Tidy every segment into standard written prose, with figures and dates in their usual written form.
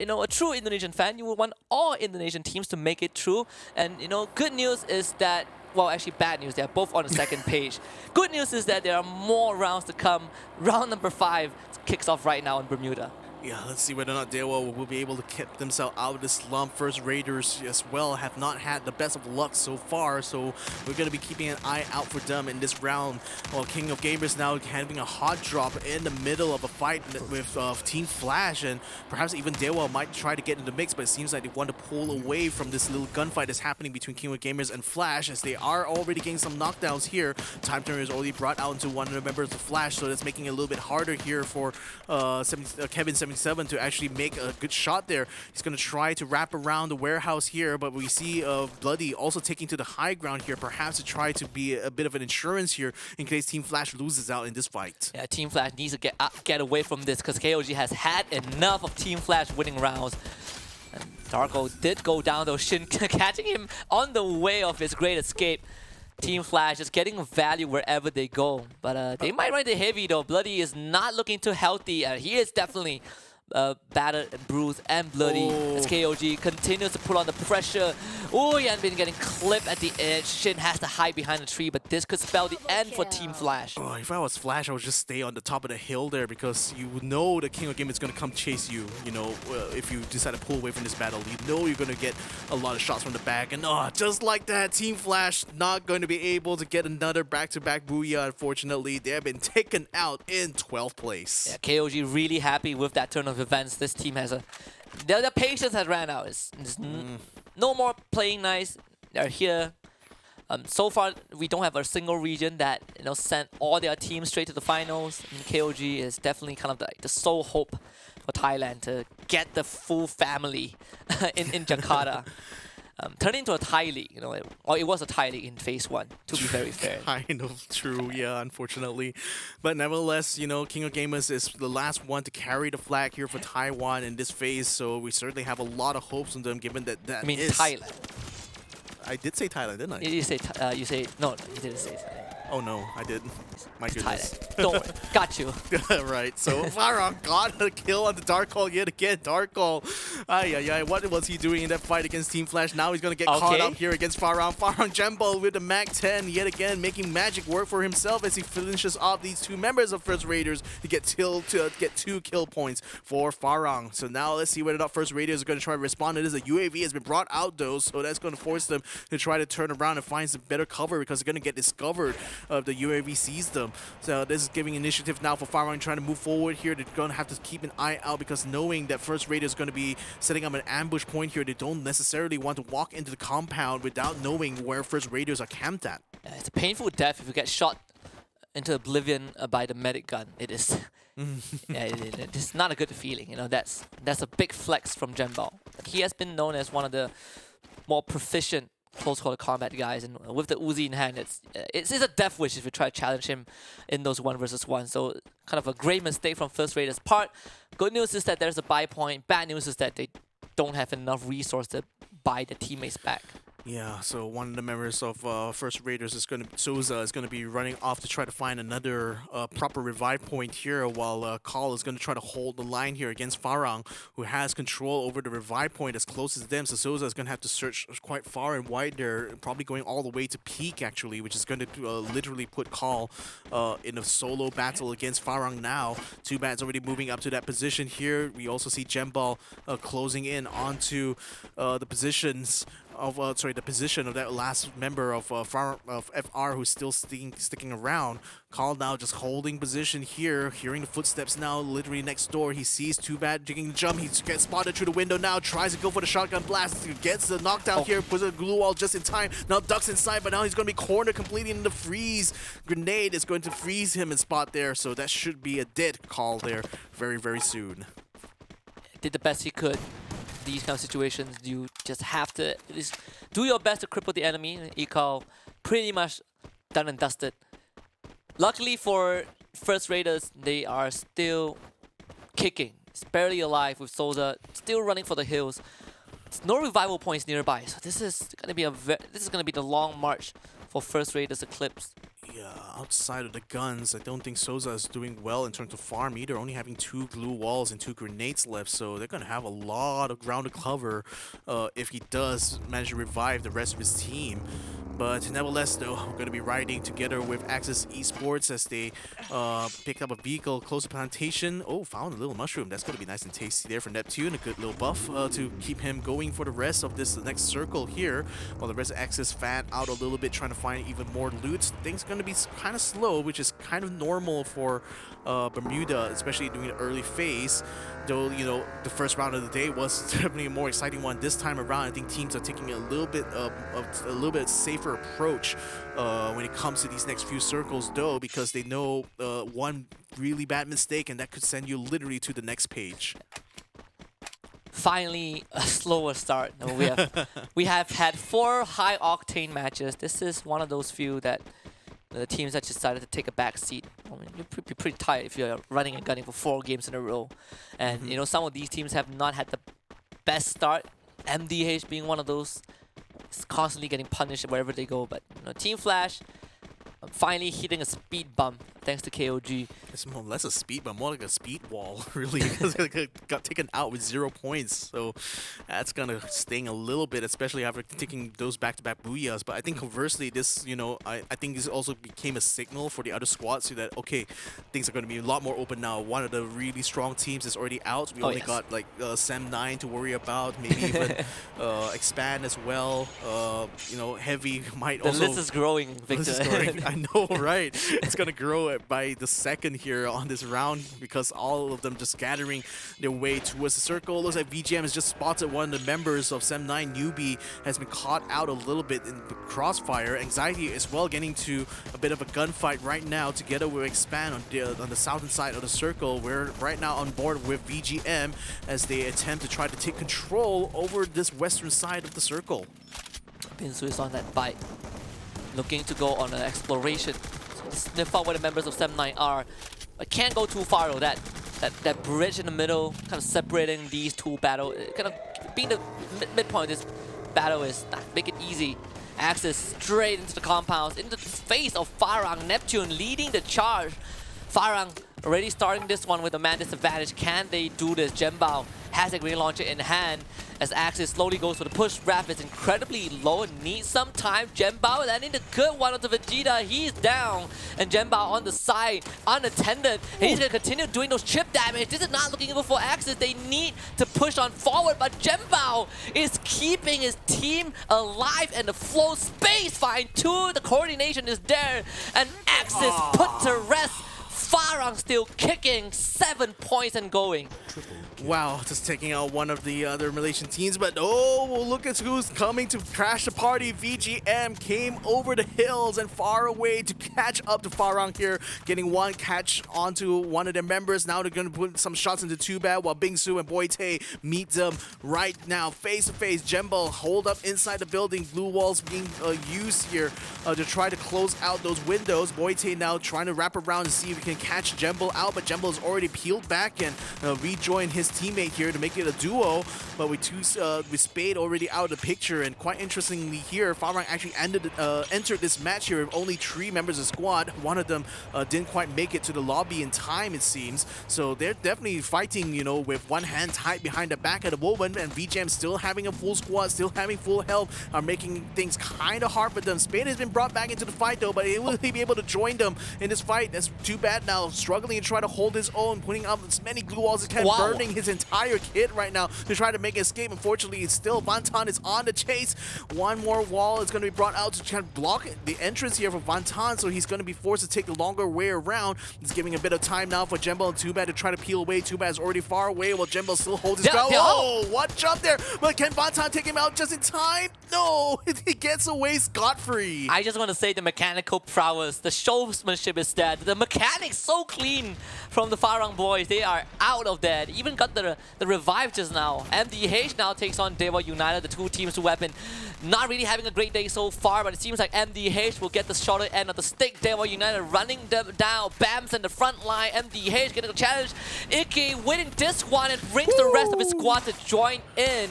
a true Indonesian fan, you would want all Indonesian teams to make it through. And good news is that, well, actually bad news, they're both on the second page. Good news is that there are more rounds to come. Round number 5 kicks off right now in Bermuda. Yeah, let's see whether or not Daewoo will be able to keep themselves out of this slump. First Raiders as well have not had the best of luck so far, so we're going to be keeping an eye out for them in this round. While King of Gamers now having a hot drop in the middle of a fight with Team Flash, and perhaps even Daewoo might try to get in the mix, but it seems like they want to pull away from this little gunfight that's happening between King of Gamers and Flash, as they are already getting some knockdowns here. Time Turner is already brought out into one of the members of Flash, so that's making it a little bit harder here for Kevin 77 to actually make a good shot there. He's going to try to wrap around the warehouse here, but we see Bloody also taking to the high ground here, perhaps to try to be a bit of an insurance here in case Team Flash loses out in this fight. Yeah, Team Flash needs to get away from this because KOG has had enough of Team Flash winning rounds. And Darko did go down though, Shin catching him on the way of his great escape. Team Flash just getting value wherever they go. But they might run the heavy though. Bloody is not looking too healthy. He is definitely battered and bruised and bloody as KOG continues to put on the pressure. Oh, Yan Bin getting clipped at the edge. Shin has to hide behind the tree, but this could spell the end for Team Flash. Oh, if I was Flash, I would just stay on the top of the hill there because you know the King of Game is going to come chase you. If you decide to pull away from this battle, you know you're going to get a lot of shots from the back. And just like that, Team Flash not going to be able to get another back-to-back booyah, unfortunately. They have been taken out in 12th place. Yeah, KOG really happy with that turn of events. This team has their patience has ran out. It's no more playing nice. They're here. So far, we don't have a single region that sent all their teams straight to the finals. And KOG is definitely kind of the sole hope for Thailand to get the full family in Jakarta. Turned into a Thai league, or it was a Thai league in phase 1, to be very fair. Kind of true, yeah, unfortunately. But nevertheless, King of Gamers is the last one to carry the flag here for Taiwan in this phase, so we certainly have a lot of hopes on them, given that I mean, Thailand. I did say Thailand, didn't I? You say no, you didn't say Thailand. Oh no, I didn't. My goodness. Thailand. Don't worry. Got you. Right, so Farang got a kill on the Dark Hole yet again. Dark Hole. What was he doing in that fight against Team Flash? Now he's going to get caught up here against Farang. Farang Jumbo with the Mag 10 yet again, making magic work for himself as he finishes off these two members of First Raiders to get 2 kill points for Farang. So now let's see whether or not First Raiders are going to try to respond to this. A UAV has been brought out though, so that's going to force them to try to turn around and find some better cover because they're going to get discovered if the UAV sees them. So this is giving initiative now for Farang trying to move forward here. They're going to have to keep an eye out because knowing that First Raider is going to be setting up an ambush point here, they don't necessarily want to walk into the compound without knowing where First Raiders are camped at. Yeah, it's a painful death if you get shot into oblivion by the medic gun. It is. It's not a good feeling. That's a big flex from Genbao. He has been known as one of the more proficient close quarter combat guys, and with the Uzi in hand, it's a death wish if you try to challenge him in those 1 versus 1. So kind of a great mistake from First Raiders' part. Good news is that there's a buy point. Bad news is that they don't have enough resource to buy their teammates back. Yeah, so one of the members of First Raiders Souza is going to be running off to try to find another proper revive point here, while Call is going to try to hold the line here against Farang, who has control over the revive point as close as them. So Souza is going to have to search quite far and wide there, probably going all the way to peak actually, which is going to literally put Call in a solo battle against Farang now. Two Bats already moving up to that position here. We also see Jembal closing in onto the positions of the position of that last member of FR who's still sticking around. Call now just holding position here, hearing the footsteps now literally next door. He sees Too Bad taking the jump. He gets spotted through the window now, tries to go for the shotgun blast. He gets the knockdown here, puts a glue wall just in time. Now ducks inside, but now he's going to be cornered completely in the freeze. Grenade is going to freeze him in spot there, so that should be a dead Call there very, very soon. Did the best he could. These kind of situations, you just have to at least do your best to cripple the enemy. Ecal pretty much done and dusted. Luckily for First Raiders, they are still kicking. It's barely alive with Souza still running for the hills. There's no revival points nearby, so this is gonna be the long march for First Raiders Eclipse. Yeah, outside of the guns, I don't think Souza is doing well in terms of farm either, only having 2 glue walls and 2 grenades left, so they're going to have a lot of ground to cover if he does manage to revive the rest of his team. But nevertheless, though, we're going to be riding together with Axis Esports as they pick up a vehicle close to plantation. Oh, found a little mushroom. That's going to be nice and tasty there for Neptune. A good little buff to keep him going for the rest of this next circle here. While the rest of Axis fan out a little bit, trying to find even more loot. Things going to be kind of slow, which is kind of normal for Bermuda, especially during the early phase. Though, you know, the first round of the day was definitely a more exciting one. This time around, I think teams are taking a little bit safer approach when it comes to these next few circles, though, because they know one really bad mistake and that could send you literally to the next page. Finally, a slower start. No, we have had 4 high octane matches. This is one of those few that the teams that decided to take a back seat. I mean, you're pretty tired if you're running and gunning for 4 games in a row. And you know, some of these teams have not had the best start. MDH being one of those, constantly getting punished wherever they go. But you know, Team Flash finally hitting a speed bump thanks to KOG. It's more or less a speed, but more like a speed wall, really, because it got taken out with 0 points. So that's gonna sting a little bit, especially after taking those back-to-back booyahs. But I think conversely, this, you know, I think this also became a signal for the other squads so that, okay, things are gonna be a lot more open now. One of the really strong teams is already out. We only got like Sem9 to worry about, maybe even Expand as well. You know, Heavy might also... The list is growing, Victor. I know, right? It's gonna grow by the second here on this round because all of them just scattering their way towards the circle. Looks like VGM has just spotted one of the members of Sem9. Newbie has been caught out a little bit in the crossfire. Anxiety as well getting to a bit of a gunfight right now together with Expand on the southern side of the circle. We're right now on board with VGM as they attempt to try to take control over this western side of the circle. Binsu is on that bite, looking to go on an exploration. Sniff out where the members of Sem9 are. I can't go too far though. That bridge in the middle, kind of separating these two battles, kind of being the midpoint of this battle is make it easy. Axis straight into the compounds, into the face of Farang. Neptune leading the charge. Farang already starting this one with a man disadvantage. Can they do this? Jembao has a green launcher in hand as Axis slowly goes for the push. Raph is incredibly low and needs some time. Jembao landing the good one onto Vegeta. He's down. And Jembao on the side, unattended. And he's going to continue doing those chip damage. This is not looking good for Axis. They need to push on forward, but Jembao is keeping his team alive and the flow space fine too. The coordination is there. And Axis put to rest. Farang still kicking, 7 points and going. Wow, just taking out one of the other Malaysian teams, but oh, look at who's coming to crash the party. VGM came over the hills and far away to catch up to Farang here, getting one catch onto one of their members. Now they're going to put some shots into Tubat while Bingsu and Boite meet them right now, face to face. Jembal hold up inside the building, blue walls being used here to try to close out those windows. Boite now trying to wrap around and see if he can catch Jembal out, but Jembal is already peeled back and rejoined his teammate here to make it a duo, but with Spade already out of the picture. And quite interestingly here, Farang actually entered this match here with only 3 members of the squad. One of them didn't quite make it to the lobby in time, it seems. So they're definitely fighting, you know, with one hand tied behind the back at the moment, and VGM still having a full squad, still having full health, are making things kind of hard for them. Spade has been brought back into the fight though, but will he be able to join them in this fight? That's too bad now, struggling to try to hold his own, putting up as many glue walls as he can, burning his entire kit right now to try to make an escape. Unfortunately, it's still Vantan is on the chase. One more wall is going to be brought out to try to block the entrance here for Vantan, so he's going to be forced to take the longer way around. He's giving a bit of time now for Jembal and Tubat to try to peel away. Tubat is already far away while Jembal still holds his ground. Oh, what jump there! But can Vantan take him out just in time? No, he gets away scot-free. I just want to say the mechanical prowess, the showmanship is there. The mechanics so clean from the Farang boys. They are out of that. Even got the revive just now. MDH now takes on Deva United, the 2 teams to weapon. Not really having a great day so far, but it seems like MDH will get the shorter end of the stick. Deva United running them down. Bams in the front line. MDH getting a challenge. Icky winning this one and brings the rest of his squad to join in.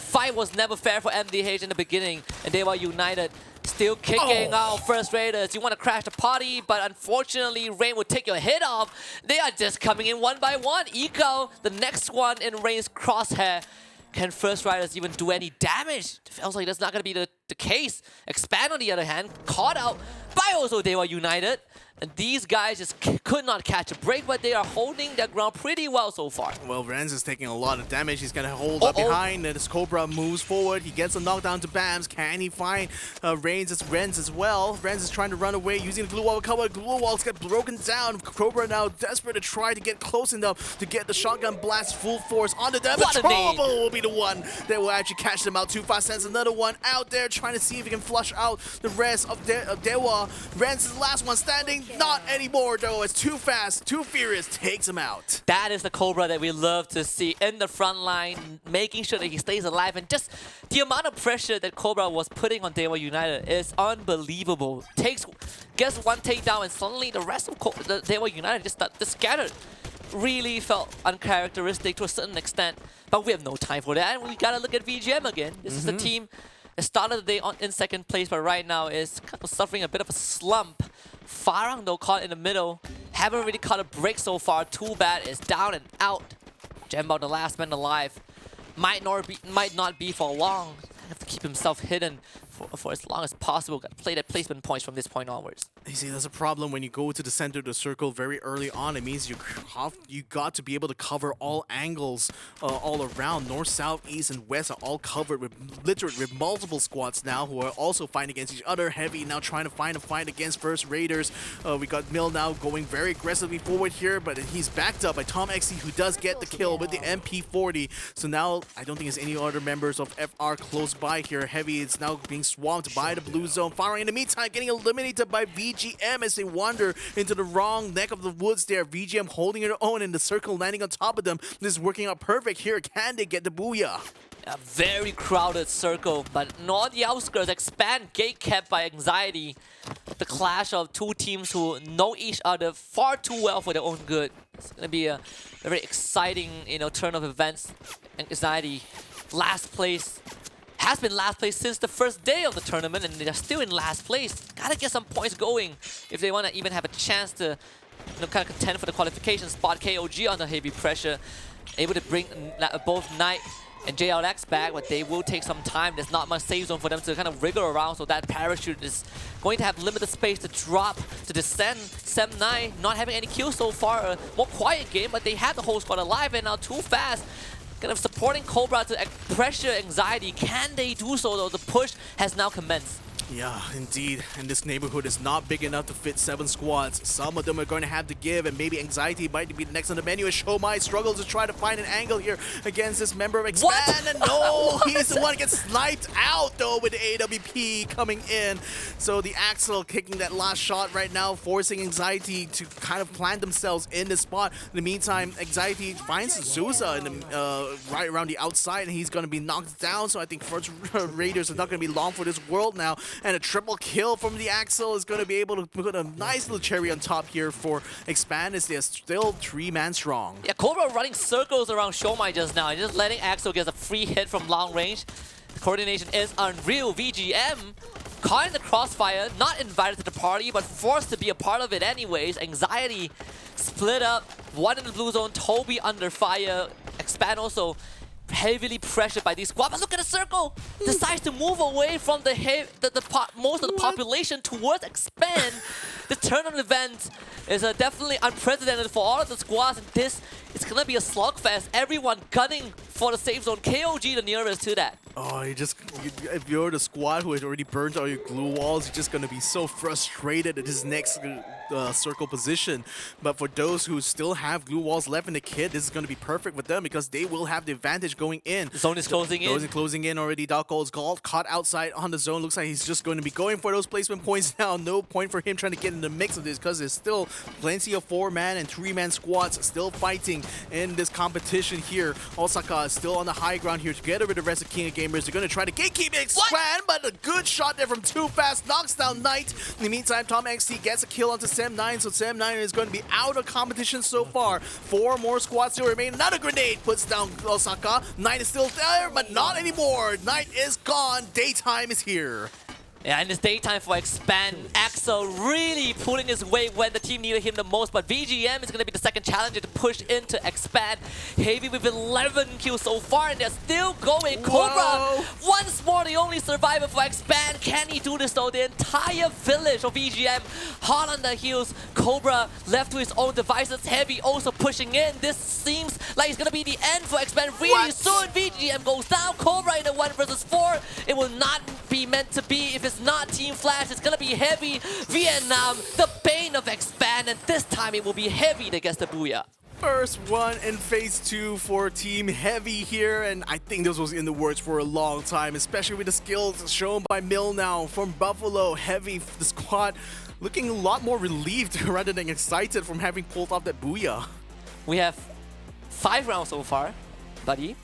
fight was never fair for MDH in the beginning, and they were united. Still kicking out First Raiders. You want to crash the party, but unfortunately, Rain will take your head off. They are just coming in one by one. Eco, the next one in Rain's crosshair. Can First Riders even do any damage? It feels like that's not going to be the case. Expand, on the other hand, caught out by also They Were United. And these guys just could not catch a break, but they are holding their ground pretty well so far. Well, Renz is taking a lot of damage. He's going to hold up behind, and as Cobra moves forward, he gets a knockdown to Bams. Can he find Renz as well? Renz is trying to run away using the glue wall cover. Glue walls get broken down. Cobra now desperate to try to get close enough to get the shotgun blast full force onto them. But Trouble will be the one that will actually catch them out too fast. Sends another one out there, trying to see if he can flush out the rest of Dewa. Renz is the last one standing. Not anymore, though. It's too fast, too furious, takes him out. That is the Cobra that we love to see in the front line, making sure that he stays alive. And just the amount of pressure that Cobra was putting on Dewa United is unbelievable. Gets one takedown, and suddenly the rest of the Dewa United just scattered. Really felt uncharacteristic to a certain extent. But we have no time for that. We gotta look at VGM again. This is the team that started the day in second place, but right now is kind of suffering a bit of a slump. Farang, though, caught in the middle. Haven't really caught a break so far. Too bad. Is down and out. Jembo, the last man alive. Might not be for long. Have to keep himself hidden for as long as possible. Got to play that placement points from this point onwards. You see, that's a problem when you go to the center of the circle very early on. It means you got to be able to cover all angles all around. North, south, east, and west are all covered with literally with multiple squads now who are also fighting against each other. Heavy now trying to find a fight against First Raiders. We got Mill now going very aggressively forward here, but he's backed up by Tom XC, who does get the kill with the MP40. So now I don't think there's any other members of FR close by here. Heavy is now being swamped by the blue zone. Farang in the meantime getting eliminated by VGM as they wander into the wrong neck of the woods there. VGM holding their own in the circle, landing on top of them. This is working out perfect here. Can they get the booyah? A very crowded circle, but on the outskirts, Expand gate kept by Anxiety. The clash of two teams who know each other far too well for their own good. It's going to be a very exciting, turn of events. Anxiety, last place. Has been last place since the first day of the tournament, and they're still in last place. Gotta get some points going if they want to even have a chance to kind of contend for the qualification spot. KOG under heavy pressure, able to bring both Knight and JLX back, but they will take some time. There's not much safe zone for them to kind of wriggle around, so that parachute is going to have limited space to drop, to descend. Sem9 not having any kills so far, a more quiet game, but they have the whole squad alive, and now too fast. Kind of supporting Cobra to pressure Anxiety. Can they do so, though? The push has now commenced. Yeah, indeed. And this neighborhood is not big enough to fit 7 squads. Some of them are going to have to give, and maybe Anxiety might be next on the menu as Shomai struggles to try to find an angle here against this member of Expand. What? And no, he's the one that gets sniped out, though, with the AWP coming in. So the Axel kicking that last shot right now, forcing Anxiety to kind of plant themselves in this spot. In the meantime, Anxiety finds Zusa in the, right around the outside, and he's going to be knocked down. So I think First Raiders are not going to be long for this world now. And a triple kill from the Axel is going to be able to put a nice little cherry on top here for Expand, as they're still 3-man strong. Yeah, Cobra running circles around Shomai just now, just letting Axel get a free hit from long range. The coordination is unreal. VGM caught in the crossfire, not invited to the party, but forced to be a part of it anyways. Anxiety split up, one in the blue zone, Toby under fire. Expand also heavily pressured by these squads. But look at the circle! Decides to move away from most of the population towards Expand. The tournament event is definitely unprecedented for all of the squads, and this is gonna be a slugfest. Everyone gunning for the safe zone. KOG the nearest to that. Oh, if you're the squad who has already burnt all your glue walls, you're just gonna be so frustrated at this next circle position. But for those who still have glue walls left in the kit, this is gonna be perfect with them because they will have the advantage going in. The zone is closing in. Zone is closing in already. Darko is caught outside on the zone. Looks like he's just going to be going for those placement points now. No point for him trying to get in the mix of this because there's still plenty of 4-man and 3-man squads still fighting in this competition here. Osaka is still on the high ground here together with the rest of King of Gamers. They're going to try to gatekeep Expand, but a good shot there from Too Fast knocks down Knight. In the meantime, Tom XT gets a kill onto Sem9, so Sem9 is going to be out of competition so far. 4 more squads still remain. Another grenade puts down Osaka. Knight is still there, but not anymore. Knight is gone. Daytime is here. Yeah, and it's daytime for Expand. Axel really pulling his weight when the team needed him the most, but VGM is going to be the second challenger to push into Expand. Heavy with 11 kills so far, and they're still going. Cobra, once more the only survivor for Expand. Can he do this though? The entire village of VGM hot on the heels. Cobra left to his own devices. Heavy also pushing in. This seems like it's going to be the end for Expand really soon. VGM goes down. Cobra in a 1 versus 4. It will not be meant to be if it's not Team Flash. It's gonna be Heavy. Vietnam, the bane of Expand, and this time it will be Heavy that gets the booyah. First one in phase 2 for Team Heavy here, and I think this was in the works for a long time, especially with the skills shown by Mill now from Buffalo. Heavy, the squad, looking a lot more relieved rather than excited from having pulled off that booyah. We have 5 rounds so far, buddy.